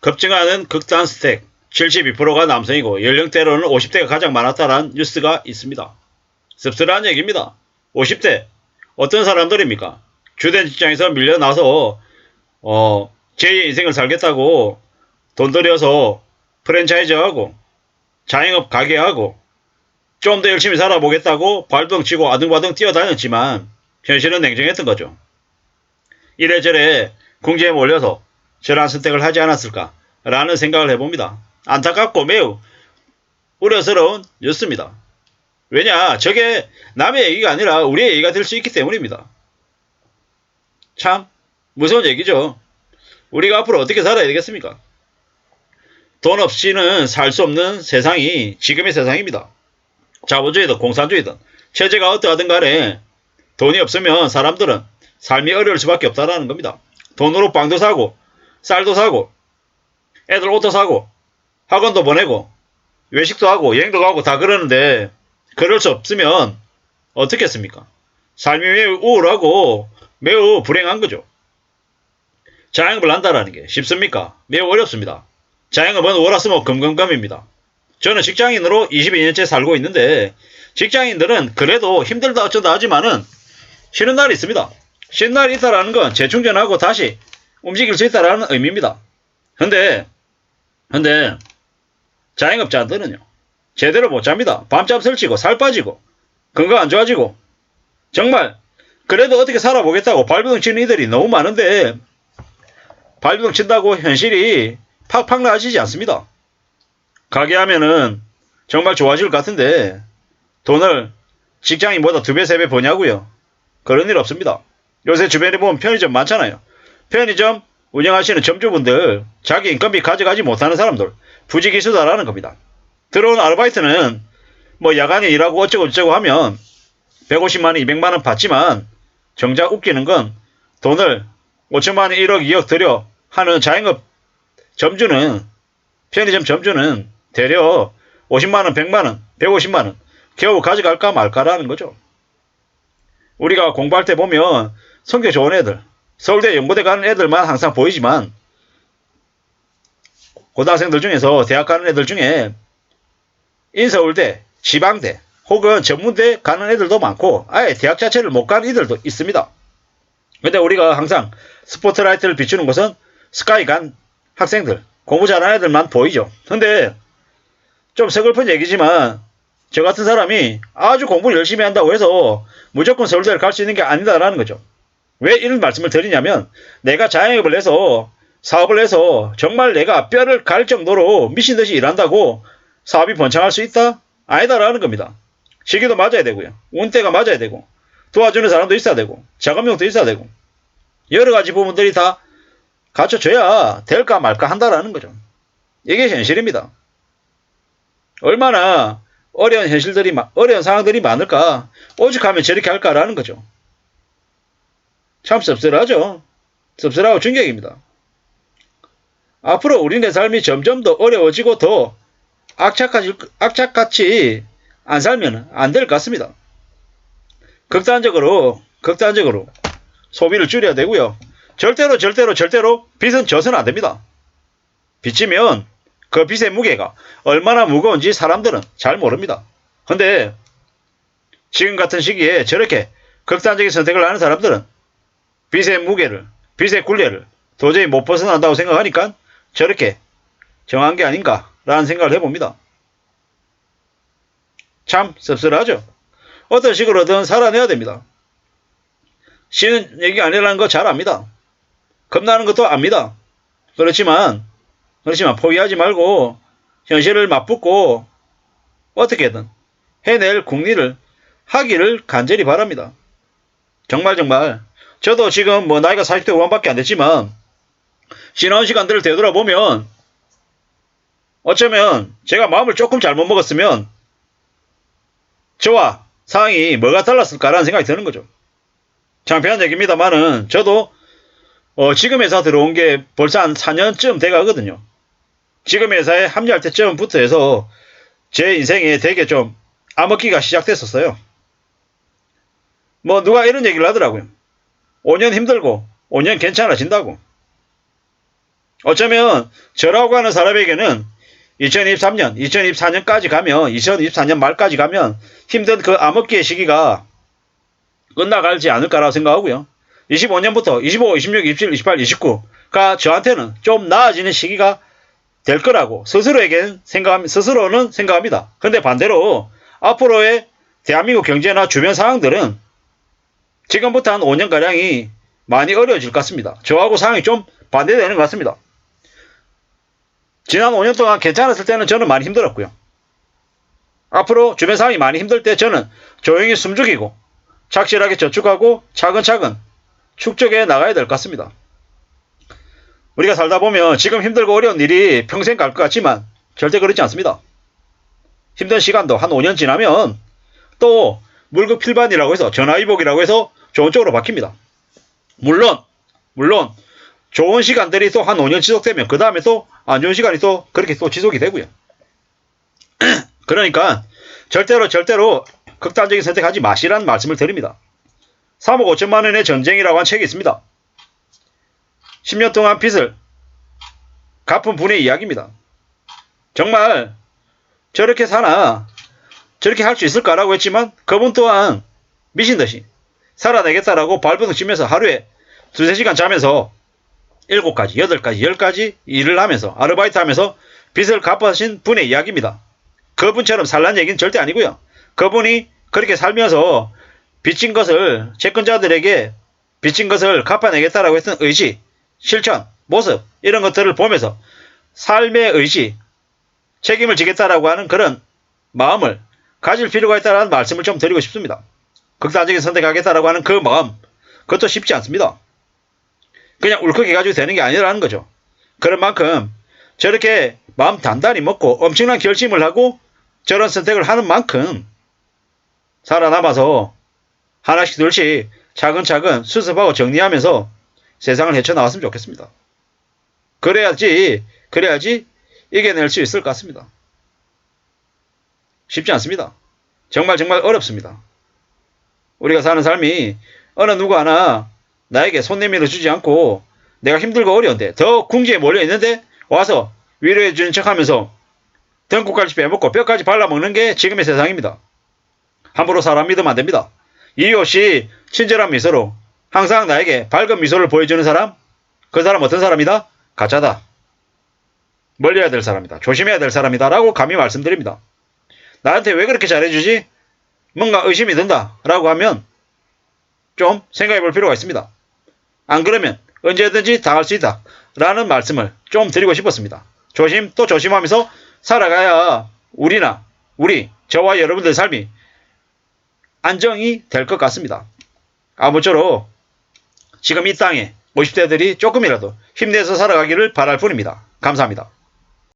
급증하는 극단 스택 72%가 남성이고 연령대로는 50대가 가장 많았다는 뉴스가 있습니다. 씁쓸한 얘기입니다. 50대 어떤 사람들입니까? 주된 직장에서 밀려나서 제2의 인생을 살겠다고 돈 들여서 프랜차이즈하고 자영업 가게하고 좀 더 열심히 살아보겠다고 발동치고 아등바등 뛰어다녔지만 현실은 냉정했던 거죠. 이래저래 궁지에 몰려서 저러한 선택을 하지 않았을까 라는 생각을 해봅니다. 안타깝고 매우 우려스러운 뉴스입니다. 왜냐, 저게 남의 얘기가 아니라 우리의 얘기가 될 수 있기 때문입니다. 참 무서운 얘기죠. 우리가 앞으로 어떻게 살아야 되겠습니까? 돈 없이는 살 수 없는 세상이 지금의 세상입니다. 자본주의든 공산주의든 체제가 어떠하든 간에 돈이 없으면 사람들은 삶이 어려울 수밖에 없다는 겁니다. 돈으로 빵도 사고 쌀도 사고 애들 옷도 사고 학원도 보내고 외식도 하고 여행도 가고 다 그러는데 그럴 수 없으면 어떻겠습니까? 삶이 매우 우울하고 매우 불행한 거죠. 자영업을 한다는 게 쉽습니까? 매우 어렵습니다. 자영업은 월화수목금금금입니다. 저는 직장인으로 22년째 살고 있는데 직장인들은 그래도 힘들다 어쩌다 하지만은 쉬는 날이 있습니다. 쉬는 날이 있다라는 건 재충전하고 다시 움직일 수 있다라는 의미입니다. 근데 자영업자들은요 제대로 못 잡니다. 밤잠 설치고 살 빠지고 건강 안 좋아지고 정말 그래도 어떻게 살아보겠다고 발버둥 치는 이들이 너무 많은데 발버둥 친다고 현실이 팍팍 나아지지 않습니다. 가게 하면은 정말 좋아질 것 같은데 돈을 직장인보다 2배, 3배 버냐고요? 그런 일 없습니다. 요새 주변에 보면 편의점 많잖아요. 편의점 운영하시는 점주분들 자기 인건비 가져가지 못하는 사람들 부지기수다라는 겁니다. 들어온 아르바이트는 뭐 야간에 일하고 어쩌고 저쩌고 하면 150만원, 200만원 받지만 정작 웃기는 건 돈을 5천만원, 1억, 2억 들여 하는 자영업 점주는 편의점 점주는 대려 50만원, 100만원, 150만원 겨우 가져갈까 말까라는 거죠. 우리가 공부할 때 보면 성격 좋은 애들, 서울대, 연고대 가는 애들만 항상 보이지만 고등학생들 중에서 대학 가는 애들 중에 인서울대, 지방대 혹은 전문대 가는 애들도 많고 아예 대학 자체를 못 가는 애들도 있습니다. 근데 우리가 항상 스포트라이트를 비추는 것은 스카이 간 학생들, 공부 잘하는 애들만 보이죠. 근데 좀 서글픈 얘기지만 저 같은 사람이 아주 공부를 열심히 한다고 해서 무조건 서울대를 갈 수 있는 게 아니다라는 거죠. 왜 이런 말씀을 드리냐면 내가 자영업을 해서 사업을 해서 정말 내가 뼈를 갈 정도로 미친듯이 일한다고 사업이 번창할 수 있다? 아니다라는 겁니다. 시기도 맞아야 되고요. 운때가 맞아야 되고 도와주는 사람도 있어야 되고 자금력도 있어야 되고 여러 가지 부분들이 다 갖춰져야 될까 말까 한다라는 거죠. 이게 현실입니다. 얼마나 어려운 상황들이 많을까? 오죽하면 저렇게 할까라는 거죠. 참 씁쓸하죠. 씁쓸하고 충격입니다. 앞으로 우리네 삶이 점점 더 어려워지고 더 악착같이 안 살면 안 될 것 같습니다. 극단적으로 소비를 줄여야 되고요. 절대로 빚은 져서는 안 됩니다. 빚지면 그 빚의 무게가 얼마나 무거운지 사람들은 잘 모릅니다. 근데 지금 같은 시기에 저렇게 극단적인 선택을 하는 사람들은 빚의 무게를, 빚의 굴레를 도저히 못 벗어난다고 생각하니까 저렇게 정한 게 아닌가라는 생각을 해봅니다. 참 씁쓸하죠. 어떤 식으로든 살아내야 됩니다. 쉬는 얘기가 아니라는 거 잘 압니다. 겁나는 것도 압니다. 그렇지만 포기하지 말고 현실을 맞붙고 어떻게든 해낼 궁리를 하기를 간절히 바랍니다. 정말 저도 지금 뭐 나이가 40대 후반밖에 안 됐지만 지나온 시간들을 되돌아보면 어쩌면 제가 마음을 조금 잘못 먹었으면 저와 상황이 뭐가 달랐을까라는 생각이 드는 거죠. 창피한 얘기입니다만은 저도 지금 회사 들어온 게 벌써 한 4년쯤 돼가거든요. 지금 회사에 합류할 때쯤부터 해서 제 인생에 되게 좀 암흑기가 시작됐었어요. 뭐 누가 이런 얘기를 하더라고요. 5년 힘들고 5년 괜찮아진다고. 어쩌면 저라고 하는 사람에게는 2023년, 2024년까지 가면 2024년 말까지 가면 힘든 그 암흑기의 시기가 끝나가지 않을까라고 생각하고요. 25년부터 25, 26, 27, 28, 29가 저한테는 좀 나아지는 시기가 될 거라고 스스로는 생각합니다. 근데 반대로 앞으로의 대한민국 경제나 주변 상황들은 지금부터 한 5년가량이 많이 어려워질 것 같습니다. 저하고 상황이 좀 반대되는 것 같습니다. 지난 5년 동안 괜찮았을 때는 저는 많이 힘들었고요. 앞으로 주변 상황이 많이 힘들 때 저는 조용히 숨죽이고 착실하게 저축하고 차근차근 축적해 나가야 될 것 같습니다. 우리가 살다 보면 지금 힘들고 어려운 일이 평생 갈 것 같지만 절대 그렇지 않습니다. 힘든 시간도 한 5년 지나면 또 물급필반이라고 해서 전화위복이라고 해서 좋은 쪽으로 바뀝니다. 물론 좋은 시간들이 또 한 5년 지속되면 그 다음에 또 안 좋은 시간이 또 그렇게 또 지속이 되고요. 그러니까 절대로 극단적인 선택하지 마시라는 말씀을 드립니다. 3억 5천만 원의 전쟁이라고 한 책이 있습니다. 10년 동안 빚을 갚은 분의 이야기입니다. 정말 저렇게 사나 저렇게 할 수 있을까라고 했지만 그분 또한 미친 듯이 살아내겠다라고 발버둥 치면서 하루에 2-3시간 자면서 7가지, 8가지, 10가지 일을 하면서 아르바이트 하면서 빚을 갚으신 분의 이야기입니다. 그분처럼 살란 얘기는 절대 아니고요. 그분이 그렇게 살면서 빚진 것을 채권자들에게 빚진 것을 갚아내겠다라고 했던 의지, 실천, 모습 이런 것들을 보면서 삶의 의지, 책임을 지겠다라고 하는 그런 마음을 가질 필요가 있다는 말씀을 좀 드리고 싶습니다. 극단적인 선택하겠다라고 하는 그 마음, 그것도 쉽지 않습니다. 그냥 울컥해가지고 되는 게 아니라는 거죠. 그런 만큼 저렇게 마음 단단히 먹고 엄청난 결심을 하고 저런 선택을 하는 만큼 살아남아서 하나씩 둘씩 차근차근 수습하고 정리하면서 세상을 헤쳐나왔으면 좋겠습니다. 그래야지 이겨낼 수 있을 것 같습니다. 쉽지 않습니다. 정말 어렵습니다. 우리가 사는 삶이 어느 누구 하나 나에게 손 내밀어 주지 않고 내가 힘들고 어려운데 더 궁지에 몰려있는데 와서 위로해 주는 척하면서 등골까지 빼먹고 뼈까지 발라먹는 게 지금의 세상입니다. 함부로 사람 믿으면 안됩니다. 이유 없이 친절한 미소로 항상 나에게 밝은 미소를 보여주는 사람, 그 사람 어떤 사람이다? 가짜다. 멀리해야 될 사람이다. 조심해야 될 사람이다 라고 감히 말씀드립니다. 나한테 왜 그렇게 잘해주지? 뭔가 의심이 든다 라고 하면 좀 생각해 볼 필요가 있습니다. 안 그러면 언제든지 당할 수 있다 라는 말씀을 좀 드리고 싶었습니다. 조심 또 조심하면서 살아가야 저와 여러분들의 삶이 안정이 될 것 같습니다. 아무쪼록 지금 이 땅에 50대들이 조금이라도 힘내서 살아가기를 바랄 뿐입니다. 감사합니다.